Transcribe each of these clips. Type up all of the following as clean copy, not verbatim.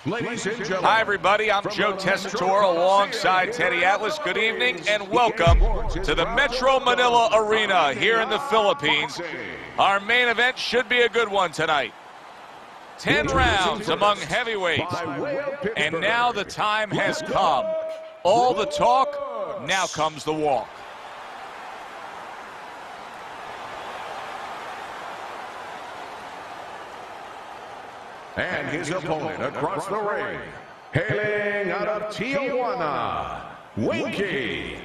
Ladies and gentlemen. Hi, everybody. I'm Joe Tessitore alongside Teddy Atlas. Good evening and welcome to the Metro Manila Arena here in the Philippines. Our main event should be a good one tonight. 10 rounds among heavyweights. And now the time has come. All the talk, now comes the walk. And his opponent across the ring, hailing out of Tijuana, Winky.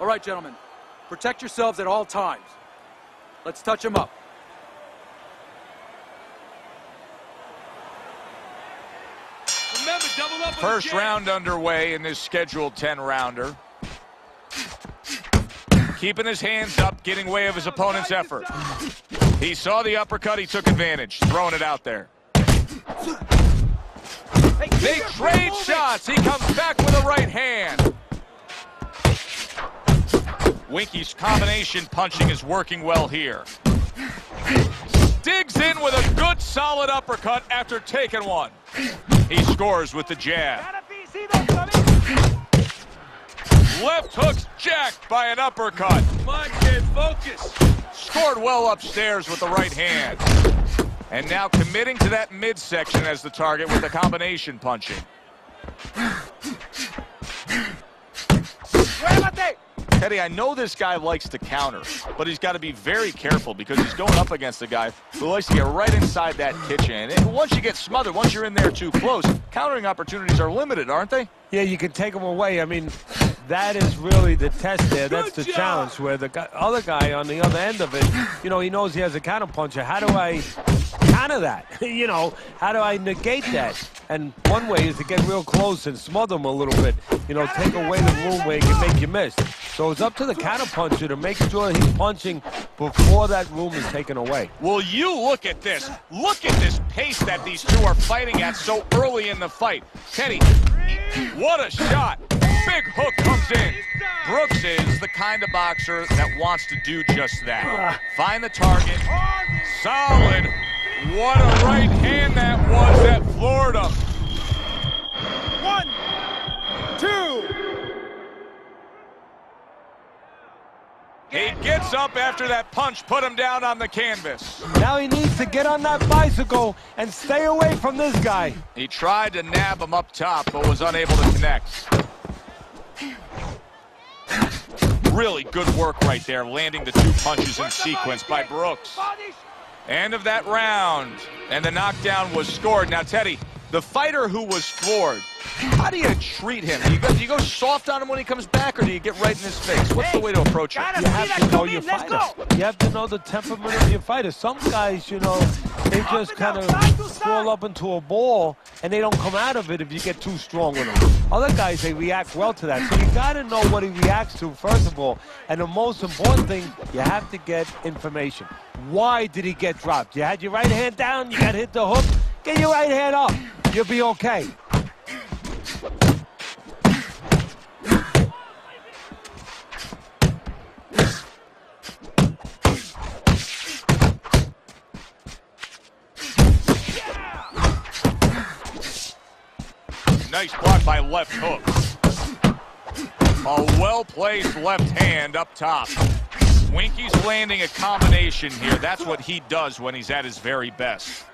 All right, gentlemen, protect yourselves at all times. Let's touch him up. Remember, double up. First round underway in this scheduled 10-rounder. Keeping his hands up, getting way of his opponent's effort. He saw the uppercut, he took advantage, throwing it out there. They trade shots. He comes back with a right hand. Winky's combination punching is working well here. Digs in with a good, solid uppercut after taking one. He scores with the jab. Left hook's jacked by an uppercut. Come on, kid, focus. Scored well upstairs with the right hand. And now committing to that midsection as the target with the combination punching. Teddy, I know this guy likes to counter, but he's got to be very careful because he's going up against a guy who likes to get right inside that kitchen. And once you get smothered, once you're in there too close, countering opportunities are limited, aren't they? Yeah, you can take them away. I mean, that is really the test there. That's the challenge where the other guy on the other end of it, you know, he knows he has a counter puncher. How do I counter that? You know, how do I negate that? And one way is to get real close and smother him a little bit. You know, take away the room where he can make you miss. So it's up to the counter puncher to make sure he's punching before that room is taken away. Well, you look at this. Look at this pace that these two are fighting at so early in the fight. Teddy, what a shot. Big hook comes in. Brooks is the kind of boxer that wants to do just that. Find the target. Solid. What a right hand that was that floored him. 1, 2. He gets up after that punch, put him down on the canvas. Now he needs to get on that bicycle and stay away from this guy. He tried to nab him up top, but was unable to connect. Really good work right there, landing the two punches in sequence by Brooks. End of that round, and the knockdown was scored. Now, Teddy, the fighter who was floored, how do you treat him? Do you go soft on him when he comes back, or do you get right in his face? What's the way to approach it? You have to know your fighter. You have to know the temperament of your fighter. Some guys, you know, they just kind of crawl up into a ball, and they don't come out of it if you get too strong with them. Other guys, they react well to that. So you got to know what he reacts to, first of all. And the most important thing, you have to get information. Why did he get dropped? You had your right hand down, you got hit the hook, get your right hand up. You'll be okay. Nice block by left hook. A well-placed left hand up top. Winky's landing a combination here. That's what he does when he's at his very best.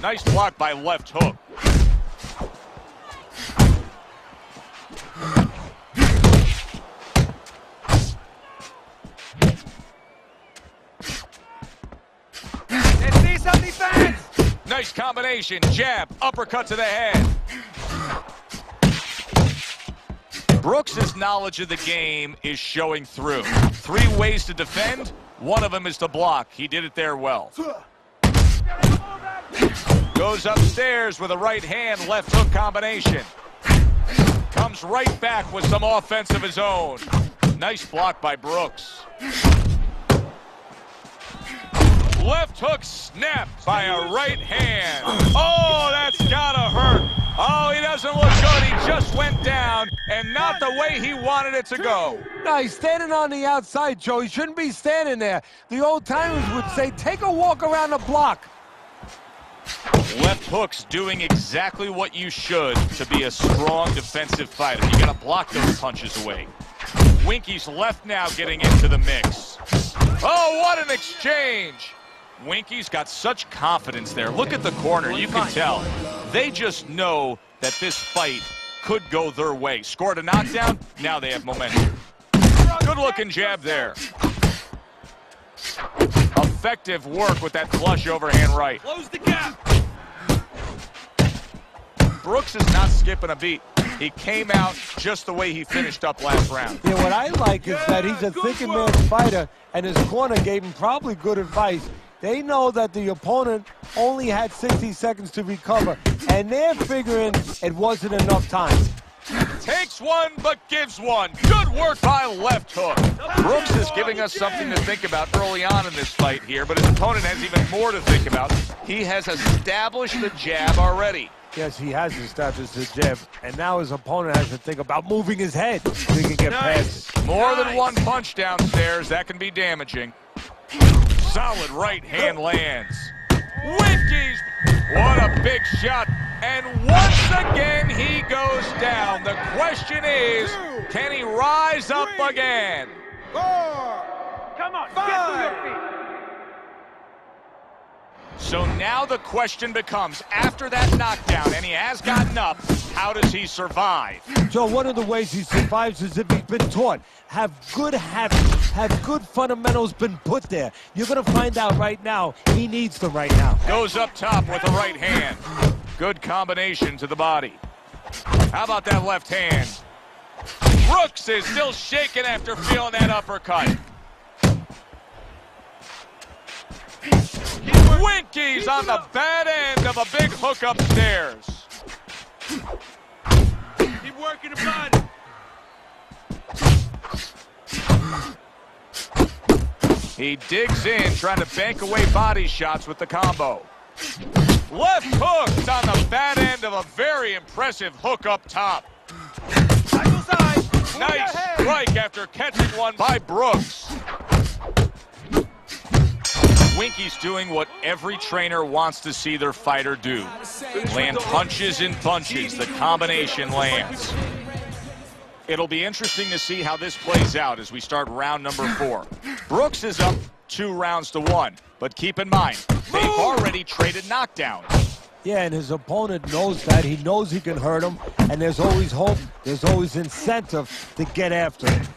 Nice block by left hook. Let's see some defense. Nice combination. Jab, uppercut to the head. Brooks' knowledge of the game is showing through. 3 ways to defend. One of them is to block. He did it there well. Goes upstairs with a right hand, left hook combination. Comes right back with some offense of his own. Nice block by Brooks. Left hook snapped by a right hand. Oh, that's gotta hurt. Oh, he doesn't look good. He just went down, and not the way he wanted it to go. No, he's standing on the outside, Joe. He shouldn't be standing there. The old-timers would say, take a walk around the block. Left hook's doing exactly what you should to be a strong defensive fighter. You gotta block those punches away. Winky's left now getting into the mix. Oh, what an exchange! Winky's got such confidence there. Look at the corner, you can tell. They just know that this fight could go their way. Scored a knockdown, now they have momentum. Good-looking jab there. Effective work with that flush overhand right. Close the gap. Brooks is not skipping a beat. He came out just the way he finished up last round. Yeah, what I like is that he's a thinking man's fighter, and his corner gave him probably good advice. They know that the opponent only had 60 seconds to recover, and they're figuring it wasn't enough time. Takes one, but gives one. Good work by left hook. Brooks is giving us something to think about early on in this fight here, but his opponent has even more to think about. He has established the jab already. Yes, he has established the jab, and now his opponent has to think about moving his head so he can get past it. More than one punch downstairs, that can be damaging. Solid right hand lands. Winky's, what a big shot. And once again, he goes down. The question is, can he rise up again? 4. Come on, 5. Get to your feet. So now the question becomes, after that knockdown, and he has gotten up, how does he survive? Joe, one of the ways he survives is if he's been taught. Have good habits, have good fundamentals been put there. You're going to find out right now he needs them right now. Goes up top with the right hand. Good combination to the body. How about that left hand? Brooks is still shaking after feeling that uppercut. Winky's on the bad end of a big hook upstairs. Keep working the body. He digs in, trying to bank away body shots with the combo. Left hooked on the bad end of a very impressive hook up top. Nice strike after catching one by Brooks. Winky's doing what every trainer wants to see their fighter do. Land punches in bunches. The combination lands. It'll be interesting to see how this plays out as we start round number 4. Brooks is up 2 rounds to 1. But keep in mind, they've already traded knockdowns. Yeah, and his opponent knows that. He knows he can hurt him, and there's always hope, there's always incentive to get after him.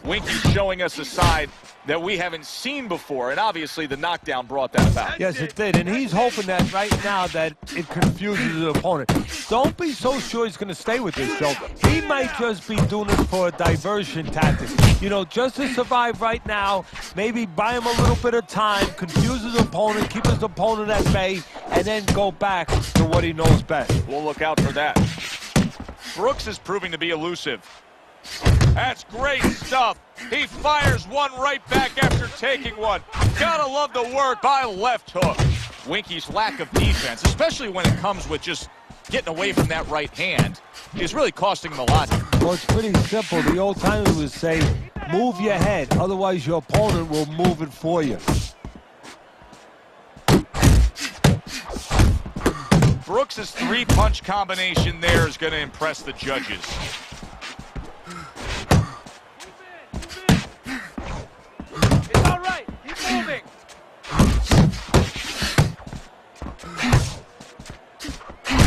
Winky's showing us a side that we haven't seen before, and obviously the knockdown brought that about. Yes, it did, and he's hoping that right now that it confuses his opponent. Don't be so sure he's going to stay with this, Joe. He might just be doing it for a diversion tactic. You know, just to survive right now, maybe buy him a little bit of time, confuse his opponent, keep his opponent at bay, and then go back to what he knows best. We'll look out for that. Brooks is proving to be elusive. That's great stuff. He fires one right back after taking one. Gotta love the work by left hook. Winky's lack of defense, especially when it comes with just getting away from that right hand, is really costing him a lot. Well, it's pretty simple. The old timers would say, move your head, otherwise your opponent will move it for you. Brooks' 3-punch combination there is going to impress the judges. It's all right. Keep moving.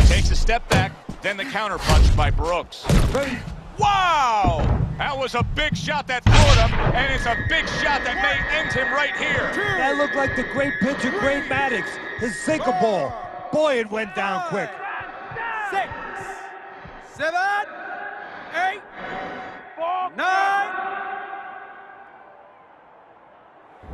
Takes a step back, then the counter punch by Brooks. Wow! That was a big shot that fooled him, and it's a big shot that may end him right here. That looked like the great pitcher, Great Maddox, his sinker ball. Boy, it went down quick. 6, 7, 8, 9.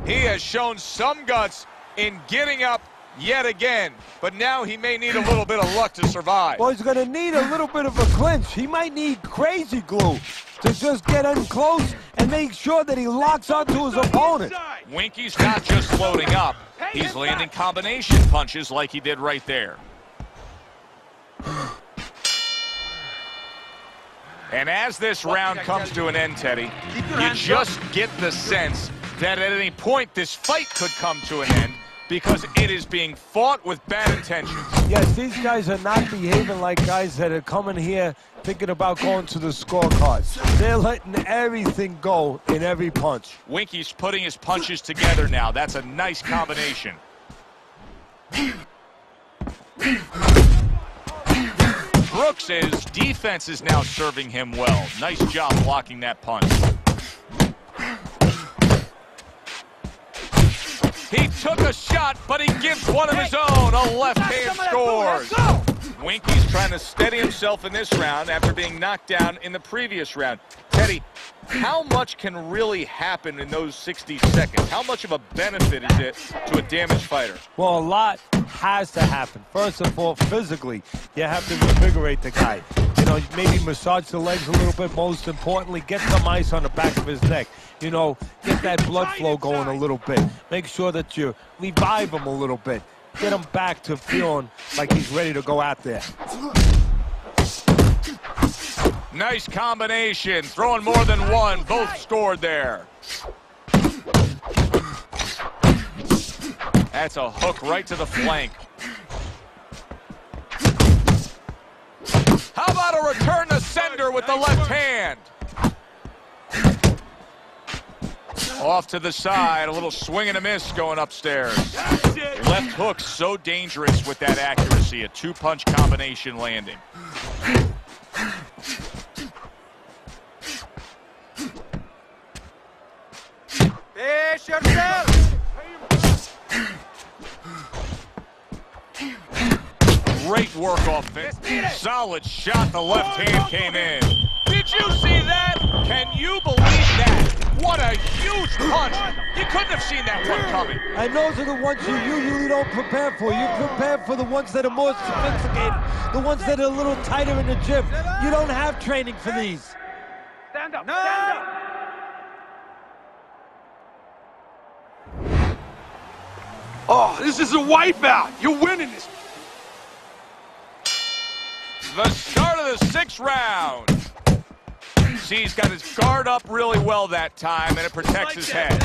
He has shown some guts in getting up yet again, but now he may need a little bit of luck to survive. Well, he's going to need a little bit of a clinch. He might need crazy glue to just get in close and make sure that he locks onto his opponent. Winky's not just loading up. He's landing combination punches like he did right there. And as this round comes to an end, Teddy, you just get the sense that at any point this fight could come to an end because it is being fought with bad intentions. Yes, these guys are not behaving like guys that are coming here thinking about going to the scorecards. They're letting everything go in every punch. Winky's putting his punches together now. That's a nice combination. Brooks' defense is now serving him well. Nice job blocking that punch. He took a shot, but he gives one of his own. A left hand scores. Winky's trying to steady himself in this round after being knocked down in the previous round. Teddy, how much can really happen in those 60 seconds? How much of a benefit is it to a damaged fighter? Well, a lot has to happen. First of all, physically, you have to revigorate the guy. You know, maybe massage the legs a little bit. Most importantly, get some ice on the back of his neck. You know, get that blood flow going a little bit. Make sure that you revive him a little bit. Get him back to feeling like he's ready to go out there. Nice combination. Throwing more than one. Both scored there. That's a hook right to the flank. How about a return to sender with the left hand? Off to the side, a little swing and a miss going upstairs. Left hook so dangerous with that accuracy, a two-punch combination landing. Fish yourself! Great work offense. Solid shot, the left hand came in. Did you see that? Can you believe that? What a huge punch. You couldn't have seen that one coming. And those are the ones you usually don't prepare for. You prepare for the ones that are more sophisticated, the ones that are a little tighter in the gym. You don't have training for these. Stand up, stand up. Oh, this is a wipeout. You're winning this. The start of the 6th round. See, he's got his guard up really well that time, and it protects his head.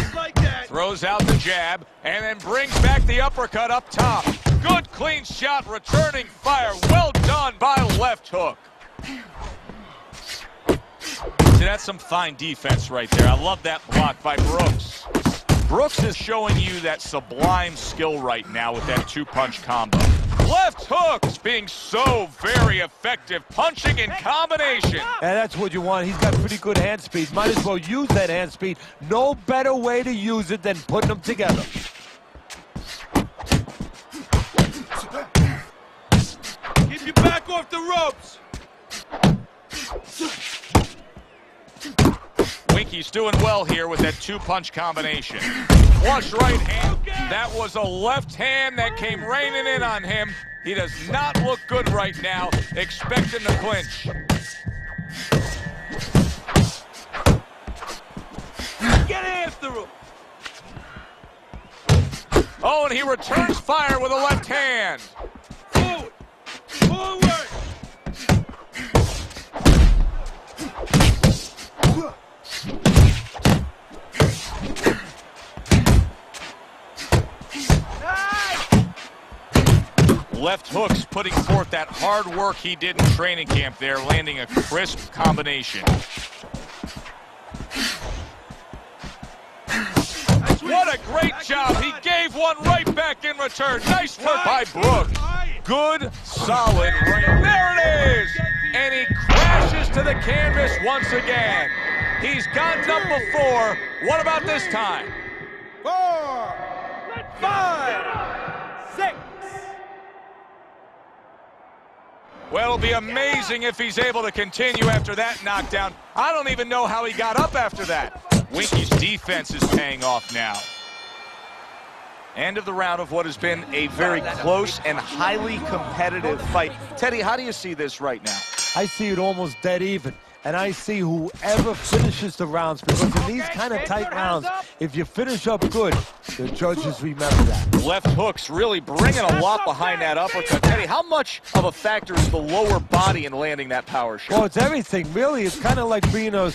Throws out the jab, and then brings back the uppercut up top. Good, clean shot, returning fire. Well done by left hook. See, that's some fine defense right there. I love that block by Brooks. Brooks is showing you that sublime skill right now with that two-punch combo. Left hooks being so very effective, punching in combination. And that's what you want. He's got pretty good hand speed. Might as well use that hand speed. No better way to use it than putting them together. Keep your back off the ropes. Winky's doing well here with that two-punch combination. Flush right hand. That was a left hand that came raining in on him. He does not look good right now. Expect him to clinch. Get after him. Oh, and he returns fire with a left hand. Forward. Forward. Left hooks putting forth that hard work he did in training camp there, landing a crisp combination. What a great job. He gave one right back in return. Nice work by Brooks. Good, solid. There it is. And he crashes to the canvas once again. He's gotten up before. What about this time? 4, 5, 6. Well, it'll be amazing if he's able to continue after that knockdown. I don't even know how he got up after that. Winky's defense is paying off now. End of the round of what has been a very close and highly competitive fight. Teddy, how do you see this right now? I see it almost dead even. and I see whoever finishes the rounds, because in these kind of tight rounds, if you finish up good, the judges remember that. Left hooks really bringing a lot behind that uppercut. Teddy, how much of a factor is the lower body in landing that power shot? Well, it's everything, really. It's kind of like being a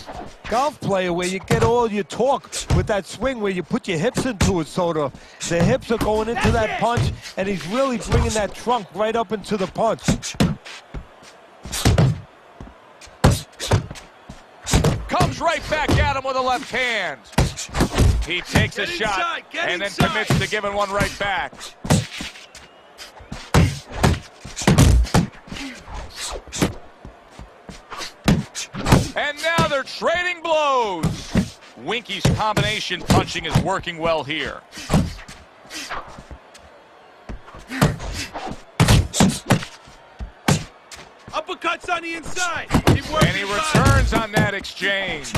golf player where you get all your torque with that swing where you put your hips into it, so the hips are going into that punch, and he's really bringing that trunk right up into the punch. Comes right back at him with a left hand. He takes a shot and then commits to giving one right back. And now they're trading blows. Winky's combination punching is working well here. Uppercuts on the inside. And he returns on that exchange.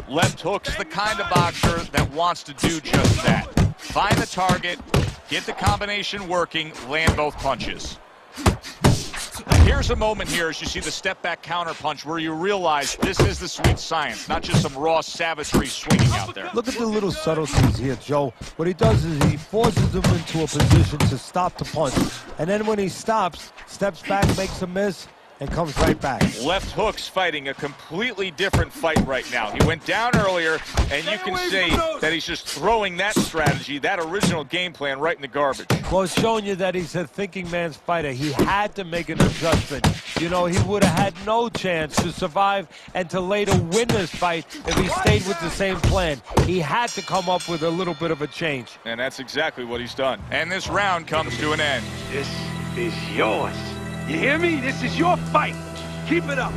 Left hook's the kind of boxer that wants to do just that. Find the target, get the combination working, land both punches. Here's a moment here as you see the step-back counter punch where you realize this is the sweet science, not just some raw savagery swinging out there. Look at the little subtleties here, Joe. What he does is he forces him into a position to stop the punch. And then when he stops, steps back, makes a miss, and comes right back. Left hook's fighting a completely different fight right now. He went down earlier, and you can see that he's just throwing that strategy, that original game plan, right in the garbage. Well, it's showing you that he's a thinking man's fighter. He had to make an adjustment. You know, he would have had no chance to survive and to later win this fight if he stayed with the same plan. He had to come up with a little bit of a change. And that's exactly what he's done. And this round comes to an end. This is yours. You hear me? This is your fight. Keep it up.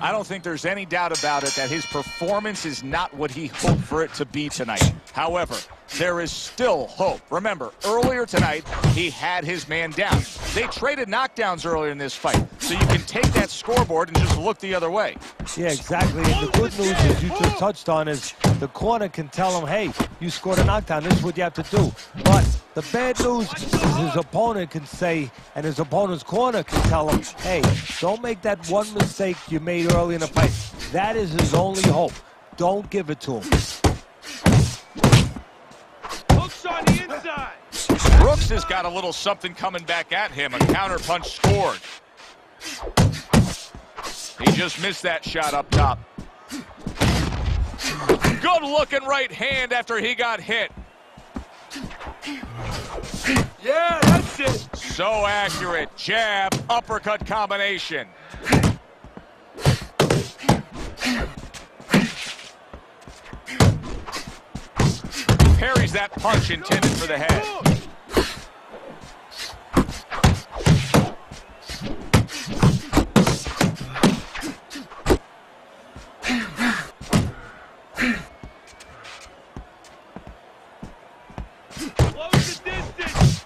I don't think there's any doubt about it that his performance is not what he hoped for it to be tonight. However, there is still hope. Remember, earlier tonight, he had his man down. They traded knockdowns earlier in this fight, so you can take that scoreboard and just look the other way. Yeah, exactly. And the good news, as you just touched on, is the corner can tell him, hey, you scored a knockdown. This is what you have to do. But the bad news is his opponent can say, and his opponent's corner can tell him, hey, don't make that one mistake you made early in the fight. That is his only hope. Don't give it to him. Hooks on the inside. Brooks has got a little something coming back at him. A counter punch scored. He just missed that shot up top. Good looking right hand after he got hit. Yeah, that's it. So accurate. Jab, uppercut combination. Parries that punch intended for the head. Close the distance.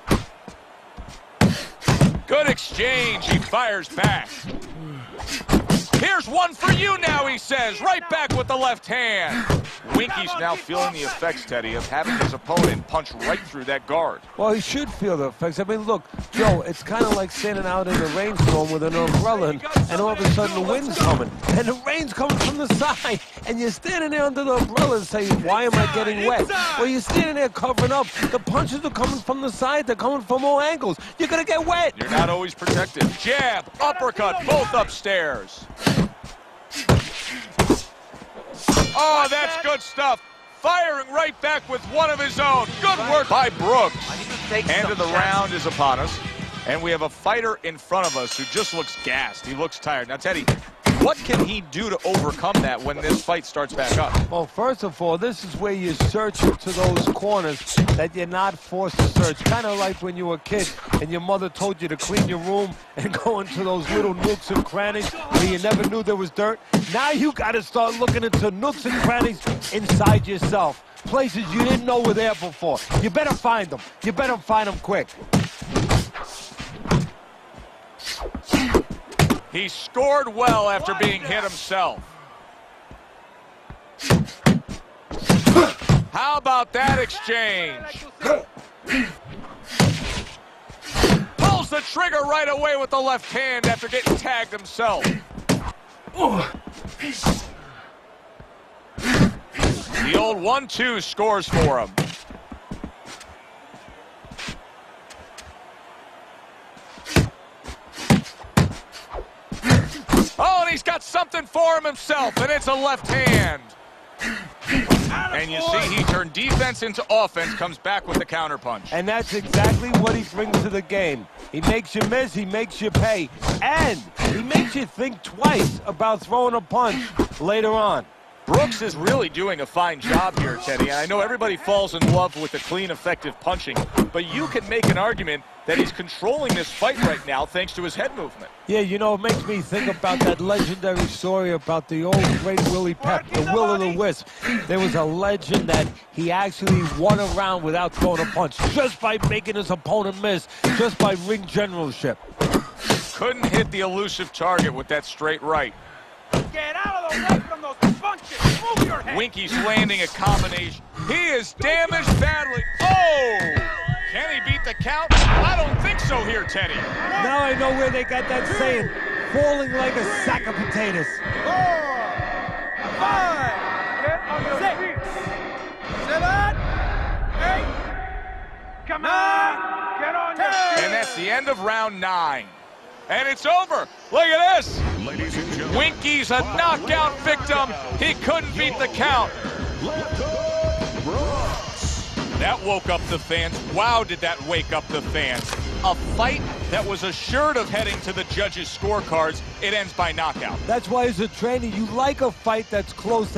Good exchange. He fires back. Here's one for you now, he says. Right back with the left hand. Winky's now feeling the effects, Teddy, of having his opponent punch right through that guard. Well, he should feel the effects. I mean, look, Joe, it's kind of like standing out in the rainstorm with an umbrella, and all of a sudden the wind's coming, and the rain's coming from the side, and you're standing there under the umbrella and saying, why am I getting wet? Well, you're standing there covering up. The punches are coming from the side. They're coming from all angles. You're going to get wet. You're not always protected. Jab, uppercut, both upstairs. Oh, that's good stuff. Firing right back with one of his own. Good work by Brooks. End of the round is upon us, and we have a fighter in front of us who just looks gassed. He looks tired. Now, Teddy, what can he do to overcome that when this fight starts back up? Well, first of all, this is where you search into those corners that you're not forced to search. Kind of like when you were a kid and your mother told you to clean your room and go into those little nooks and crannies where you never knew there was dirt. Now you got to start looking into nooks and crannies inside yourself. Places you didn't know were there before. You better find them. You better find them quick. He scored well after being hit himself. How about about that exchange? Pulls the trigger right away with the left hand after getting tagged himself. The old 1-2 scores for him. Oh, and he's got something for him himself, and it's a left hand. And you see he turned defense into offense, comes back with the counterpunch. And that's exactly what he brings to the game. He makes you miss, he makes you pay, and he makes you think twice about throwing a punch later on. Brooks is really doing a fine job here, Teddy. And I know everybody falls in love with the clean, effective punching, but you can make an argument that he's controlling this fight right now thanks to his head movement. Yeah, you know, it makes me think about that legendary story about the old great Willie Pep, the Will o' the Wisp. There was a legend that he actually won a round without throwing a punch, just by making his opponent miss, just by ring generalship. Couldn't hit the elusive target with that straight right. Get out of the way from those punches! Move your head! Winky's landing a combination. He is damaged badly. Oh! Can he beat the count? I don't think so here, Teddy. Now I know where they got that saying, falling like a sack of potatoes. 4, 5, get on your feet. 7, 8, come on, get on your feet. And that's the end of round 9. And it's over. Look at this. Ladies and gentlemen, Winky's a knockout victim. He couldn't beat the count. That woke up the fans. Wow, did that wake up the fans. A fight that was assured of heading to the judges' scorecards. It ends by knockout. That's why as a trainer, you like a fight that's close,